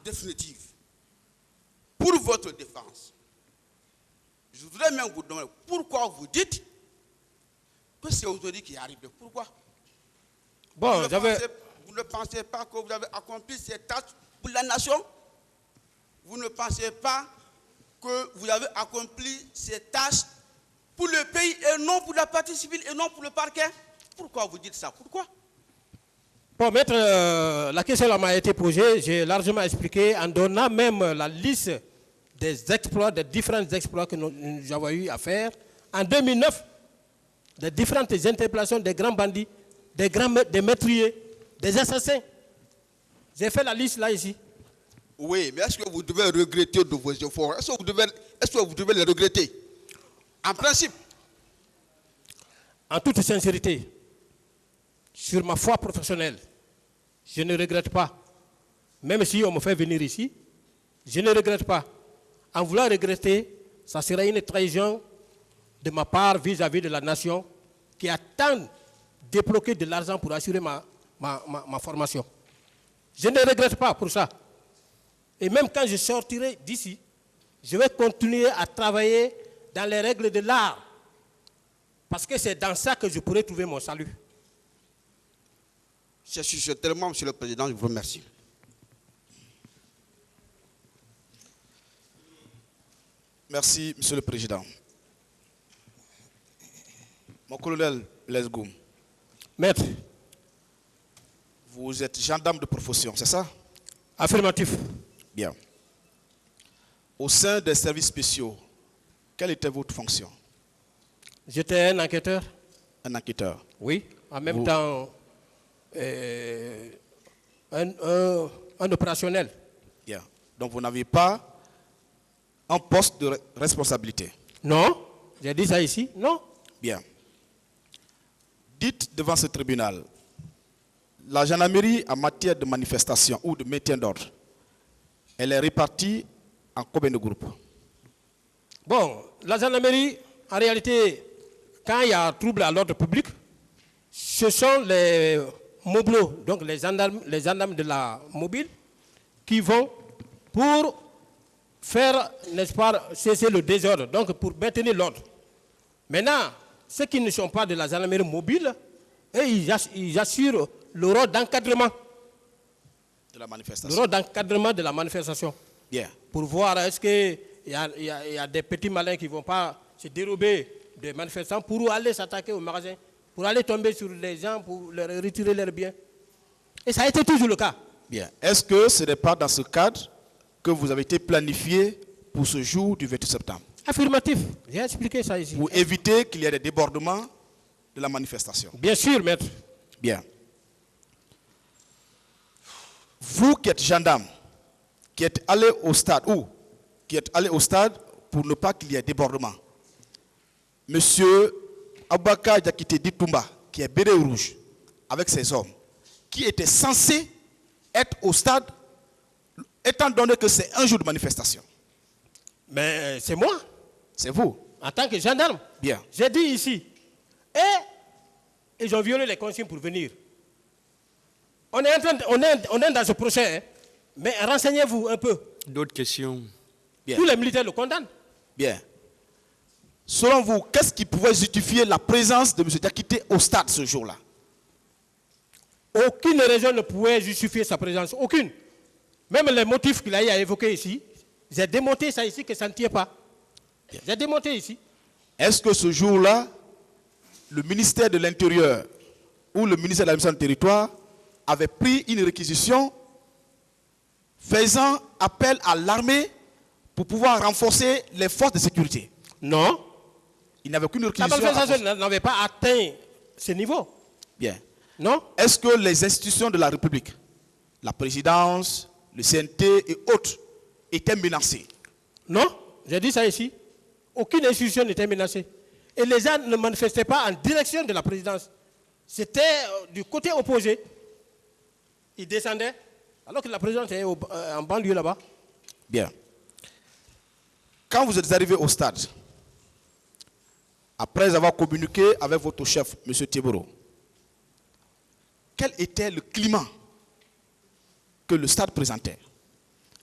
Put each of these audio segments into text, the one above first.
définitive, pour votre défense, je voudrais même vous demander pourquoi vous dites que c'est aujourd'hui qui arrive. Pourquoi? Bon, vous ne pensez pas que vous avez accompli ces tâches pour la nation? Vous ne pensez pas que vous avez accompli ces tâches pour le pays et non pour la partie civile et non pour le parquet? Pourquoi vous dites ça? Pourquoi? Bon, maître, la question m'a été posée, j'ai largement expliqué en donnant même la liste des exploits, des différents exploits que nous avons eu à faire. En 2009, des différentes interpellations des grands bandits, des meurtriers, des assassins. J'ai fait la liste là ici. Oui, mais est-ce que vous devez regretter de vos efforts? Est-ce que vous devez les regretter? En principe. En toute sincérité, sur ma foi professionnelle, je ne regrette pas. Même si on me fait venir ici, je ne regrette pas. En voulant regretter, ça serait une trahison de ma part vis-à-vis de la nation qui a tant débloqué de l'argent pour assurer ma formation. Je ne regrette pas pour ça. Et même quand je sortirai d'ici, je vais continuer à travailler dans les règles de l'art. Parce que c'est dans ça que je pourrai trouver mon salut. Je suis tellement, Monsieur le Président, je vous remercie. Merci, Monsieur le Président. Mon colonel Lesgoum. Maître. Vous êtes gendarme de profession, c'est ça? Affirmatif. Bien. Au sein des services spéciaux, quelle était votre fonction? J'étais un enquêteur. Un enquêteur? Oui. En même temps, un opérationnel. Bien. Donc vous n'avez pas un poste de responsabilité? Non. J'ai dit ça ici? Non. Bien. Dites devant ce tribunal, la gendarmerie en matière de manifestation ou de maintien d'ordre, elle est répartie en combien de groupes? Bon, la gendarmerie, en réalité, quand il y a trouble à l'ordre public, ce sont les mobilos, donc les gendarmes de la mobile, qui vont pour faire, n'est-ce pas, cesser le désordre, donc pour maintenir l'ordre. Maintenant, ceux qui ne sont pas de la gendarmerie mobile, eux, ils assurent le rôle d'encadrement. De la manifestation. Le rôle d'encadrement de la manifestation. Bien. Pour voir est-ce qu'il y a des petits malins qui ne vont pas se dérober des manifestants pour aller s'attaquer au magasin, pour aller tomber sur les gens, pour leur retirer leurs biens. Et ça a été toujours le cas. Bien. Est-ce que ce n'est pas dans ce cadre que vous avez été planifié pour ce jour du 28 septembre? Affirmatif. J'ai expliqué ça ici. Pour éviter qu'il y ait des débordements de la manifestation. Bien sûr, maître. Bien. Vous qui êtes gendarme, qui êtes allé au stade, ou qui êtes allé au stade pour ne pas qu'il y ait débordement, Monsieur Aboubakar Diakité Ditumba, qui est béret rouge, avec ses hommes, qui était censé être au stade, étant donné que c'est un jour de manifestation. Mais c'est moi. C'est vous. En tant que gendarme. Bien. J'ai dit ici. Et ils ont violé les consignes pour venir. On est dans ce procès. Hein, mais renseignez-vous un peu. D'autres questions? Bien. Tous les militaires le condamnent. Bien. Selon vous, qu'est-ce qui pouvait justifier la présence de M. Diakité au stade ce jour-là? Aucune raison ne pouvait justifier sa présence. Aucune. Même les motifs qu'il a évoqués ici, j'ai démonté ça ici que ça ne tient pas. J'ai démonté ici. Est-ce que ce jour-là, le ministère de l'Intérieur ou le ministère de l'administration du territoire avait pris une réquisition faisant appel à l'armée pour pouvoir renforcer les forces de sécurité? Non. Il n'avait aucune La réquisition. manifestation n'avait pas atteint ce niveau. Bien. Non. Est-ce que les institutions de la République, la présidence, le CNT et autres, étaient menacées? Non. J'ai dit ça ici. Aucune institution n'était menacée. Et les gens ne manifestaient pas en direction de la présidence. C'était du côté opposé. Ils descendaient, alors que la présidence était en banlieue là-bas. Bien. Quand vous êtes arrivé au stade, après avoir communiqué avec votre chef, M. Tiboro, quel était le climat que le stade présentait?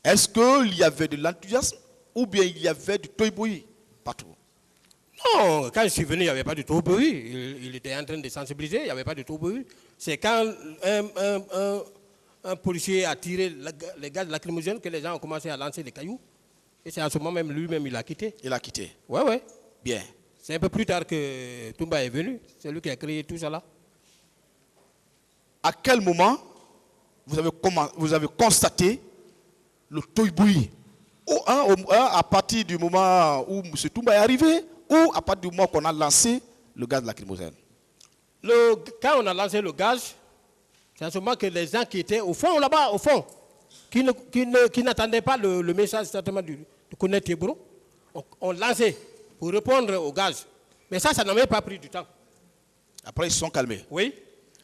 Est-ce qu'il y avait de l'enthousiasme ou bien il y avait du toy-boy partout? Non, quand je suis venu, il n'y avait pas de tohu-bohu. Il était en train de sensibiliser, il n'y avait pas de tohu-bohu. C'est quand un policier a tiré les gaz lacrymogènes que les gens ont commencé à lancer des cailloux. Et c'est à ce moment même, lui-même, il a quitté. Il a quitté. Ouais, ouais. Bien. C'est un peu plus tard que Toumba est venu. C'est lui qui a créé tout ça là. À quel moment vous avez constaté le toy-boy? À partir du moment où M. Toumba est arrivé ou à partir du moment qu'on a lancé le gaz lacrymogène? Quand on a lancé le gaz, c'est à ce moment que les gens qui étaient au fond, là-bas, au fond, qui n'attendaient pas le message certainement du colonel Tebro, ont lancé pour répondre au gaz. Mais ça n'a même pas pris du temps. Après, ils se sont calmés. Oui.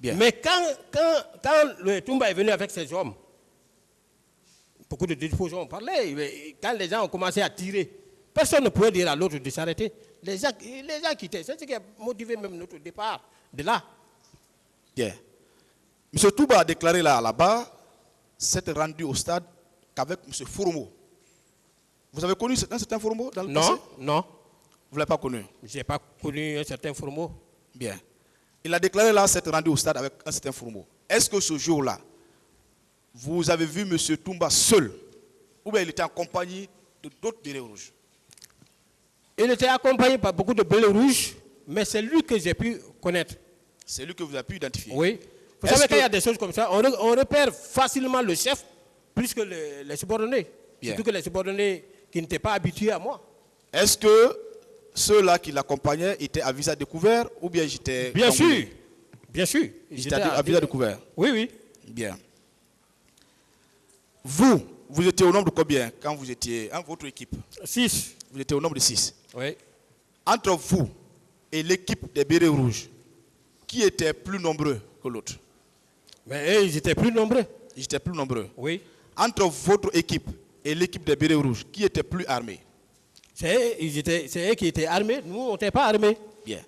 Bien. Mais quand le Toumba est venu avec ses hommes, beaucoup de dispositions ont parlé. Quand les gens ont commencé à tirer, personne ne pouvait dire à l'autre de s'arrêter. Les gens quittaient. C'est ce qui a motivé même notre départ de là. Bien. M. Toumba a déclaré là-bas, s'être rendu au stade qu'avec M. Foromo. Vous avez connu un certain Foromo dans le passé? Non. Vous ne l'avez pas connu? Je n'ai pas connu un certain Foromo. Bien. Il a déclaré là s'être rendu au stade avec un certain Foromo. Est-ce que ce jour-là, vous avez vu M. Toumba seul ou bien il était en compagnie de d'autres bérets rouges? Il était accompagné par beaucoup de bérets rouges, mais c'est lui que j'ai pu connaître. C'est lui que vous avez pu identifier? Oui. Vous savez qu'il y a des choses comme ça, on repère facilement le chef plus que les subordonnés. Bien. Surtout que les subordonnés qui n'étaient pas habitués à moi. Est-ce que ceux-là qui l'accompagnaient étaient à visage découvert ou bien j'étais... Bien sûr. Bien sûr. J'étais à visage découvert? Oui, oui. Bien. Vous étiez au nombre de combien quand vous étiez, votre équipe? 6. Vous étiez au nombre de 6. Oui. Entre vous et l'équipe des bérets rouges, qui était plus nombreux que l'autre? Mais ils étaient plus nombreux. Ils étaient plus nombreux. Oui. Entre votre équipe et l'équipe des bérets rouges, qui était plus armé? C'est eux qui étaient armés. Nous, on n'était pas armés. Bien.